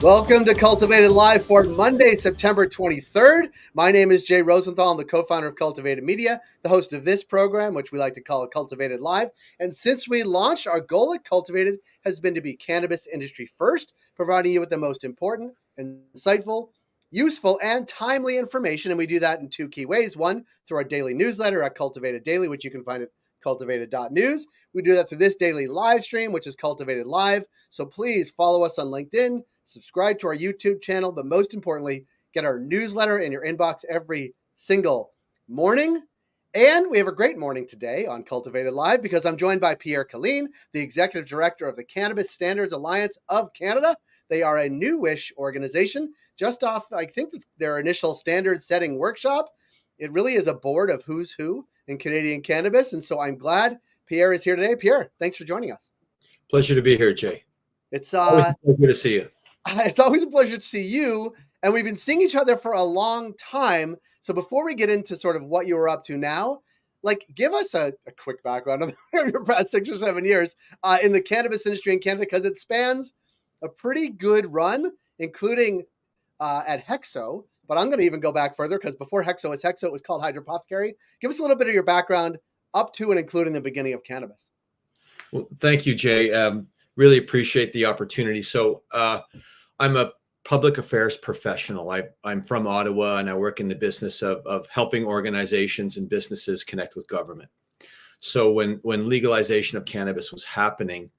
Welcome to Cultivated Live for Monday, September 23rd. My name is Jay Rosenthal. I'm the co-founder of Cultivated Media, the host of this program, which we like to call Cultivated Live. And since we launched, our goal at Cultivated has been to be cannabis industry first, providing you with the most important, insightful, useful, and timely information. And we do that in two key ways. One, through our daily newsletter at Cultivated Daily, which you can find at cultivated.news. We do that through this daily live stream, which is Cultivated Live. So please follow us on LinkedIn, subscribe to our YouTube channel, but most importantly, get our newsletter in your inbox every single morning. And we have a great morning today on Cultivated Live because I'm joined by Pierre Killeen, the Executive Director of the Cannabis Standards Alliance of Canada. They are a newish organization, just off, I think, their initial standard setting workshop. It really is a board of who's who in Canadian cannabis. And so I'm glad Pierre is here today. Pierre, thanks for joining us. Pleasure to be here, Jay. It's always a pleasure to see you. It's always a pleasure to see you. And we've been seeing each other for a long time. So before we get into sort of what you're up to now, like give us a quick background of your past 6 or 7 years in the cannabis industry in Canada, because it spans a pretty good run, including at Hexo. But I'm going to even go back further, because before Hexo, it was called Hydropothecary. Give us a little bit of your background up to and including the beginning of cannabis. Well, thank you, Jay. Really appreciate the opportunity. So I'm a public affairs professional. I'm from Ottawa, and I work in the business of helping organizations and businesses connect with government. So when legalization of cannabis was happening,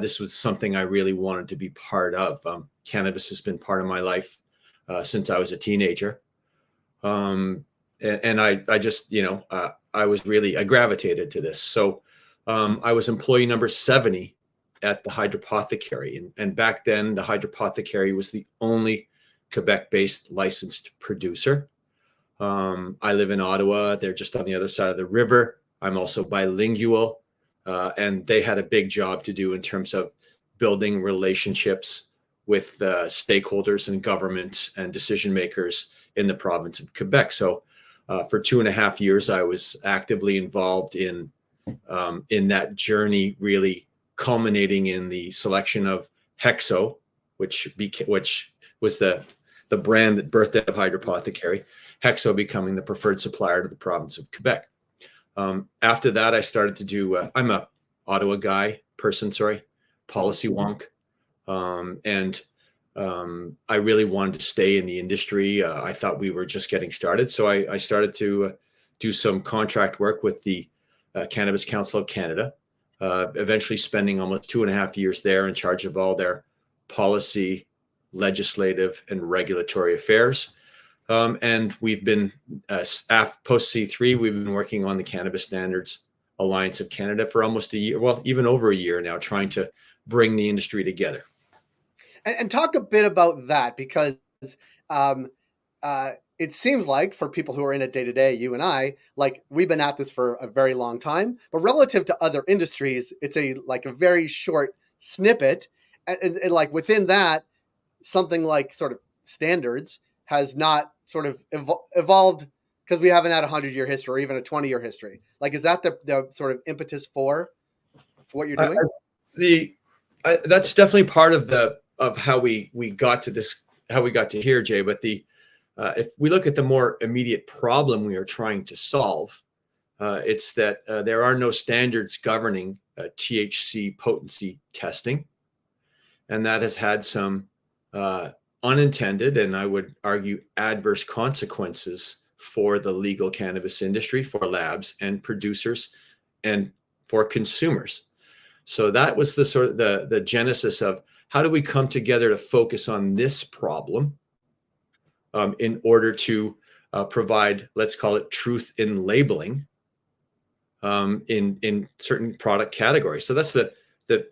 this was something I really wanted to be part of. Cannabis has been part of my life since I was a teenager. And I just, I gravitated to this. So I was employee number 70 at the Hydropothecary. And back then, the Hydropothecary was the only Quebec-based licensed producer. I live in Ottawa. They're just on the other side of the river. I'm also bilingual. And they had a big job to do in terms of building relationships with stakeholders and government and decision makers in the province of Quebec. So for 2.5 years, I was actively involved in that journey, really culminating in the selection of Hexo, which was the brand that birthed out of Hydropothecary, Hexo becoming the preferred supplier to the province of Quebec. After that, I started to do, I'm a Ottawa policy wonk. I really wanted to stay in the industry. I thought we were just getting started. So I started to do some contract work with the Cannabis Council of Canada, eventually spending almost 2.5 years there in charge of all their policy, legislative, and regulatory affairs. And we've been, post C3, we've been working on the Cannabis Standards Alliance of Canada for almost a year, well, even over a year now, trying to bring the industry together. And talk a bit about that, because it seems like for people who are in it day to day, you and I, like we've been at this for a very long time, but relative to other industries, it's a very short snippet. And like within that, something like sort of standards has not sort of evolved, because we haven't had a 100-year history or even a 20-year history. Like, is that the sort of impetus for what you're doing? That's definitely part of how we got to this, how we got to here, Jay. But if we look at the more immediate problem we are trying to solve, it's that there are no standards governing THC potency testing. And that has had some unintended, and I would argue adverse consequences for the legal cannabis industry, for labs and producers, and for consumers. So that was the sort of the genesis of how do we come together to focus on this problem in order to provide, let's call it, truth in labeling in certain product categories. So that's the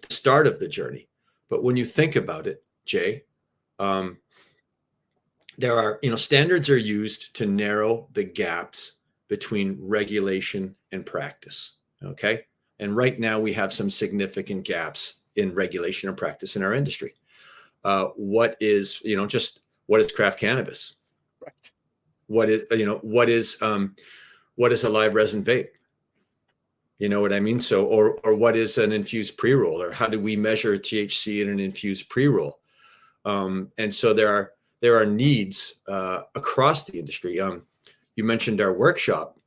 start of the journey. But when you think about it, Jay, there are, standards are used to narrow the gaps between regulation and practice. Okay. And right now we have some significant gaps in regulation and practice in our industry. What is craft cannabis? Right. What is a live resin vape? You know what I mean? So, or what is an infused pre-roll, or how do we measure THC in an infused pre-roll? And so there are needs across the industry. You mentioned our workshop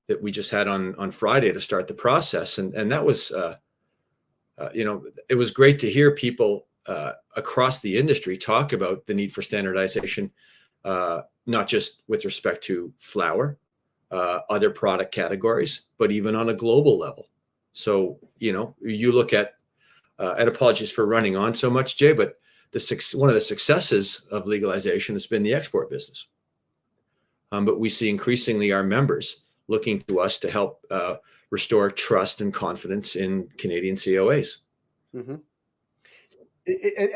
that we just had on Friday to start the process, and that was it was great to hear people across the industry talk about the need for standardization, not just with respect to flower, other product categories, but even on a global level. So, you look at, and apologies for running on so much, Jay, but one of the successes of legalization has been the export business. But we see increasingly our members looking to us to help restore trust and confidence in Canadian COAs. Mm-hmm.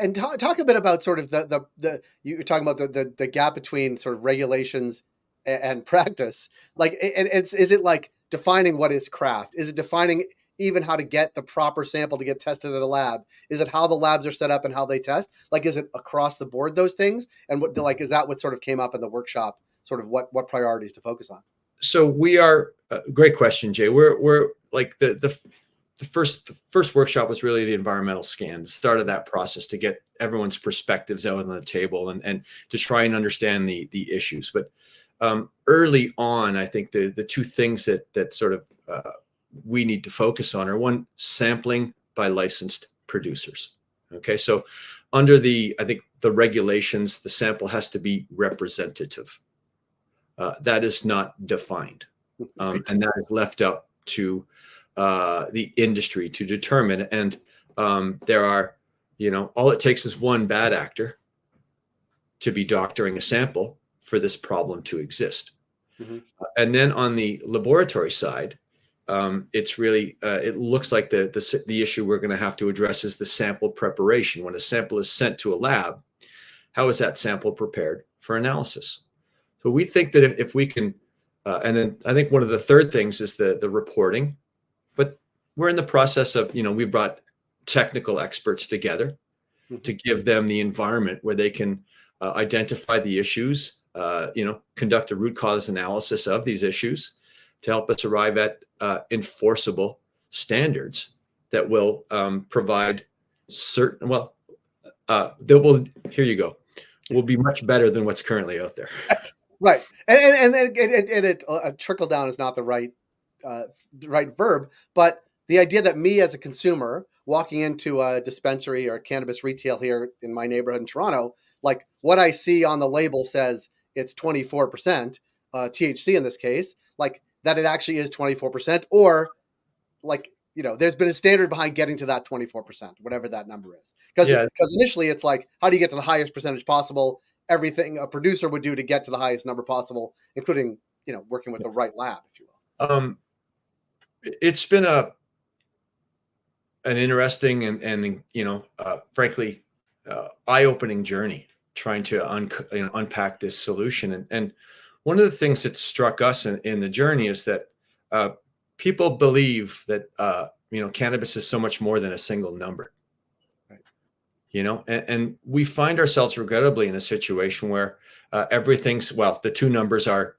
And talk a bit about sort of the you're talking about the gap between sort of regulations and practice. Like, and is it like defining what is craft? Is it defining even how to get the proper sample to get tested at a lab? Is it how the labs are set up and how they test? Like, is it across the board, those things? And what, like, is that what sort of came up in the workshop? Sort of what priorities to focus on? So we are, great question, Jay. We're like the first workshop was really the environmental scan, the start of that process to get everyone's perspectives out on the table and to try and understand the issues. But early on, I think the two things that sort of we need to focus on are, one, sampling by licensed producers. Okay, so under I think the regulations, the sample has to be representative. That is not defined, and that is left up to the industry to determine. And there are, all it takes is one bad actor to be doctoring a sample for this problem to exist. Mm-hmm. And then on the laboratory side, it's really, it looks like the issue we're going to have to address is the sample preparation. When a sample is sent to a lab, how is that sample prepared for analysis? So we think that if we can, and then I think one of the third things is the reporting. But we're in the process of, we brought technical experts together to give them the environment where they can identify the issues, conduct a root cause analysis of these issues to help us arrive at enforceable standards that will provide certain, here you go, will be much better than what's currently out there. Right. And it trickle down is not the right verb, but the idea that me as a consumer walking into a dispensary or cannabis retail here in my neighborhood in Toronto, like what I see on the label says it's 24% THC in this case, like that it actually is 24%, or like, there's been a standard behind getting to that 24%, whatever that number is. Because initially it's like, how do you get to the highest percentage possible? Everything a producer would do to get to the highest number possible, including, working with the right lab, if you will. It's been an interesting and frankly, eye-opening journey trying to unpack this solution. And one of the things that struck us in the journey is that people believe that cannabis is so much more than a single number. Right. And we find ourselves regrettably in a situation where the two numbers are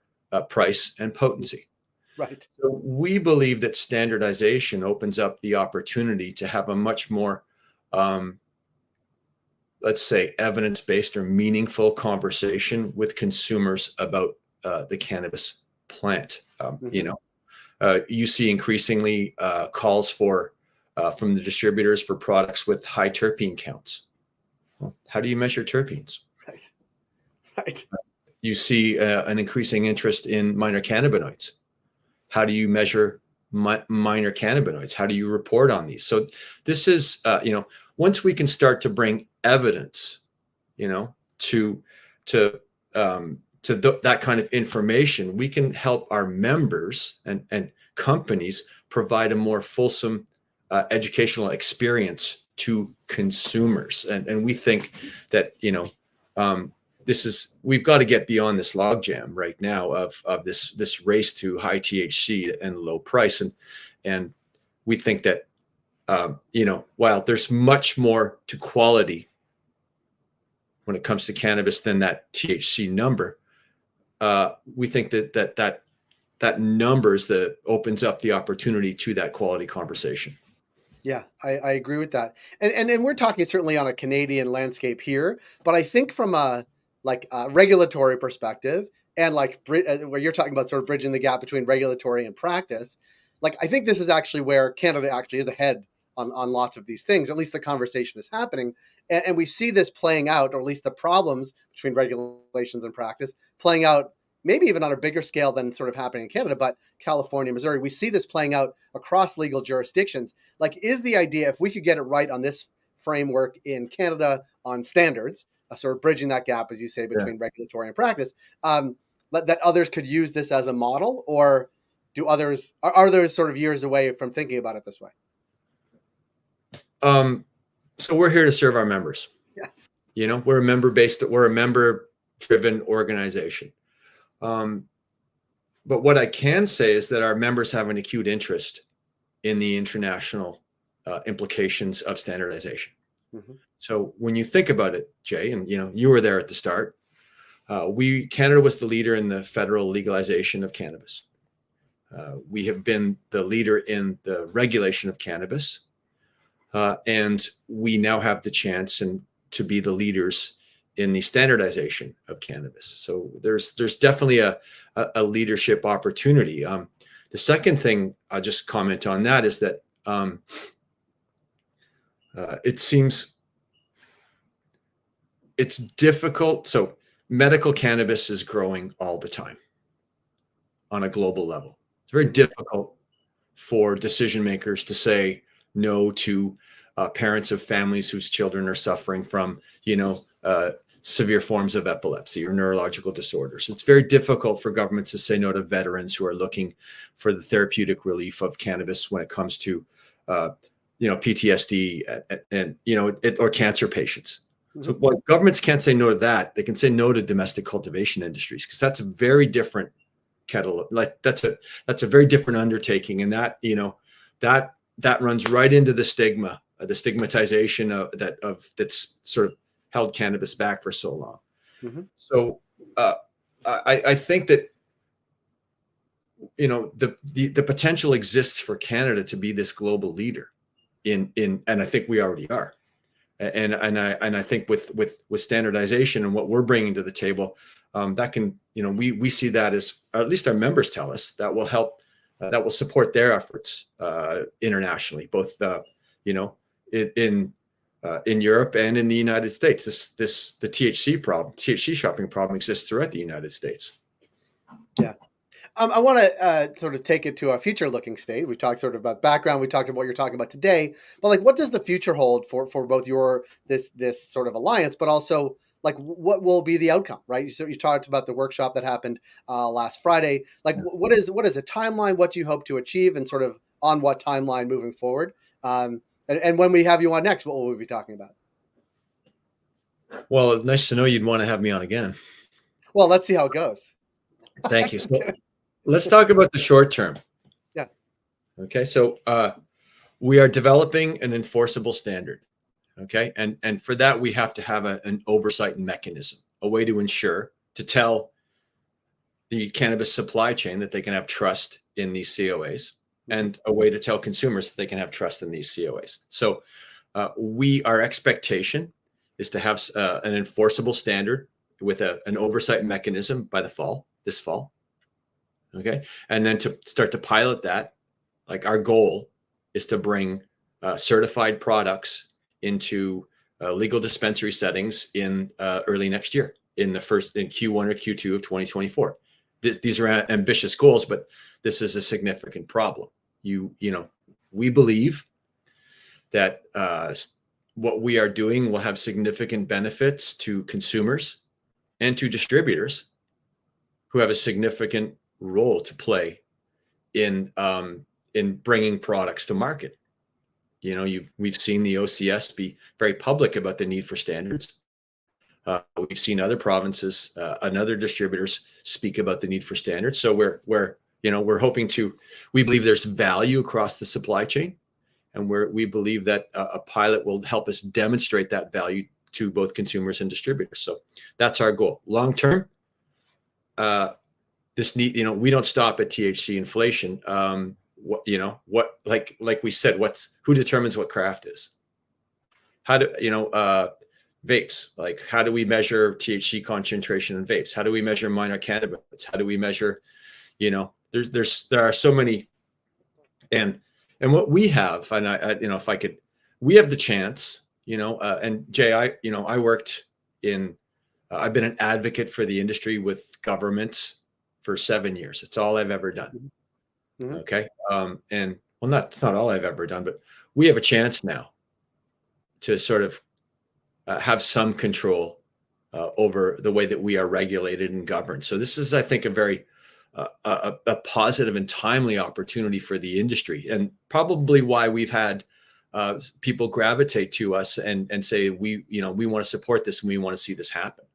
price and potency. Right. So we believe that standardization opens up the opportunity to have a much more, let's say, evidence-based or meaningful conversation with consumers about the cannabis plant. You see increasingly calls from the distributors for products with high terpene counts. Well, how do you measure terpenes? Right. You see an increasing interest in minor cannabinoids. How do you measure minor cannabinoids? How do you report on these? So this is, once we can start to bring evidence, to that kind of information, we can help our members and companies provide a more fulsome educational experience to consumers. And we think that, we've got to get beyond this logjam right now of this race to high THC and low price. And we think that, while there's much more to quality when it comes to cannabis than that THC number, we think that numbers that opens up the opportunity to that quality conversation. Yeah, I agree with that. And we're talking certainly on a Canadian landscape here, but I think from a regulatory perspective and where you're talking about sort of bridging the gap between regulatory and practice, like I think this is actually where Canada actually is ahead on lots of these things. At least the conversation is happening. And we see this playing out, or at least the problems between regulations and practice playing out maybe even on a bigger scale than sort of happening in Canada, but California, Missouri, we see this playing out across legal jurisdictions. Like, is the idea, if we could get it right on this framework in Canada on standards, sort of bridging that gap, as you say, between regulatory and practice, that others could use this as a model, or do others, are others sort of years away from thinking about it this way? So we're here to serve our members. Yeah. You know, we're a member-driven organization. But what I can say is that our members have an acute interest in the international implications of standardization. Mm-hmm. So when you think about it, Jay, and you know, you were there at the start, Canada was the leader in the federal legalization of cannabis. We have been the leader in the regulation of cannabis. And we now have the chance to be the leaders in the standardization of cannabis. So there's definitely a leadership opportunity. The second thing I'll just comment on that is that it seems it's difficult. So medical cannabis is growing all the time on a global level. It's very difficult for decision makers to say no to parents of families whose children are suffering from, severe forms of epilepsy or neurological disorders. It's very difficult for governments to say no to veterans who are looking for the therapeutic relief of cannabis when it comes to, PTSD or cancer patients. Mm-hmm. So what governments can't say no to that, they can say no to domestic cultivation industries, because that's a very different kettle. Like that's a very different undertaking, and that runs right into the stigmatization that's sort of held cannabis back for so long. Mm-hmm. So I think that the potential exists for Canada to be this global leader in and I think we already are. And I think with standardization and what we're bringing to the table, that can, we see that as, or at least our members tell us, that will help, that will support their efforts internationally, both in Europe and in the United States. The THC shopping problem exists throughout the United States. Yeah. I want to sort of take it to a future-looking state. We talked sort of about background. We talked about what you're talking about today. But like, what does the future hold for both this sort of alliance, but also like what will be the outcome, right? So you talked about the workshop that happened last Friday. Like, what is a timeline? What do you hope to achieve, and sort of on what timeline moving forward? And when we have you on next, what will we be talking about? Well, it's nice to know you'd want to have me on again. Well, let's see how it goes. Thank you. So, let's talk about the short term. Yeah. Okay. So we are developing an enforceable standard. Okay. And for that, we have to have an oversight mechanism, a way to ensure, to tell the cannabis supply chain that they can have trust in these COAs, and a way to tell consumers that they can have trust in these COAs. So our expectation is to have an enforceable standard with an oversight mechanism by this fall. Okay. And then to start to pilot that, like our goal is to bring certified products into legal dispensary settings in early next year, in Q1 or Q2 of 2024. These are ambitious goals, but this is a significant problem. We believe that what we are doing will have significant benefits to consumers and to distributors, who have a significant role to play in bringing products to market. We've seen the OCS be very public about the need for standards. We've seen other provinces and other distributors speak about the need for standards. So we're hoping we believe there's value across the supply chain, and we believe that a pilot will help us demonstrate that value to both consumers and distributors. So that's our goal. Long term, we don't stop at THC inflation. what, like we said, who determines what craft is? How do, vapes, like how do we measure THC concentration in vapes? How do we measure minor cannabinoids? How do we measure, there are so many, and what we have, and if I could, we have the chance, and Jay, I worked in, I've been an advocate for the industry with governments for 7 years. It's all I've ever done. Mm-hmm. Okay. And well, it's not all I've ever done, but we have a chance now to sort of have some control over the way that we are regulated and governed. So this is, I think, a very a positive and timely opportunity for the industry, and probably why we've had people gravitate to us and say, we want to support this and we want to see this happen.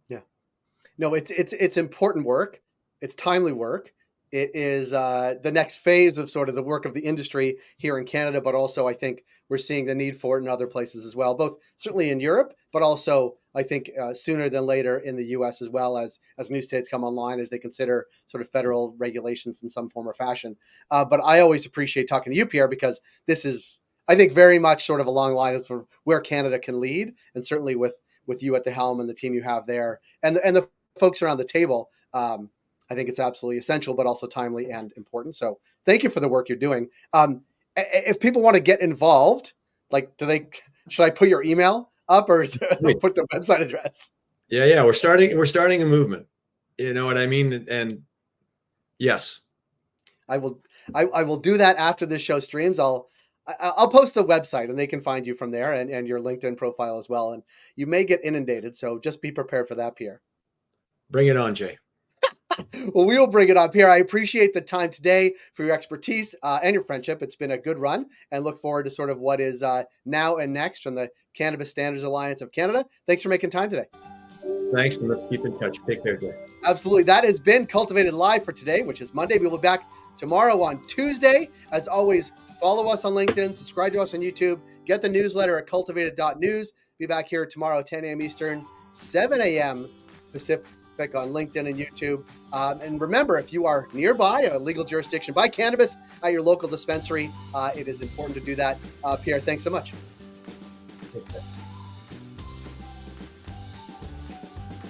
Yeah, no, it's important work. It's timely work. It is the next phase of sort of the work of the industry here in Canada, but also I think we're seeing the need for it in other places as well, both certainly in Europe, but also I think sooner than later in the US as well, as new states come online, as they consider sort of federal regulations in some form or fashion. But I always appreciate talking to you, Pierre, because this is, I think, very much sort of along the lines of sort of where Canada can lead, and certainly with you at the helm and the team you have there and the folks around the table. I think it's absolutely essential, but also timely and important. So thank you for the work you're doing. If people want to get involved, like, should I put your email up or put the website address? Yeah. We're starting a movement. You know what I mean? And yes, I will do that after this show streams. I'll post the website and they can find you from there, and your LinkedIn profile as well. And you may get inundated. So just be prepared for that, Pierre. Bring it on, Jay. Well, we will bring it up here. I appreciate the time today, for your expertise and your friendship. It's been a good run, and look forward to sort of what is now and next from the Cannabis Standards Alliance of Canada. Thanks for making time today. Thanks, and let's keep in touch. Take care, Jay. Absolutely. That has been Cultivated Live for today, which is Monday. We will be back tomorrow on Tuesday. As always, follow us on LinkedIn, subscribe to us on YouTube, get the newsletter at cultivated.news. Be back here tomorrow at 10 a.m. Eastern, 7 a.m. Pacific on LinkedIn and YouTube. And remember, if you are nearby a legal jurisdiction, buy cannabis at your local dispensary. It is important to do that. Pierre, thanks so much. Okay.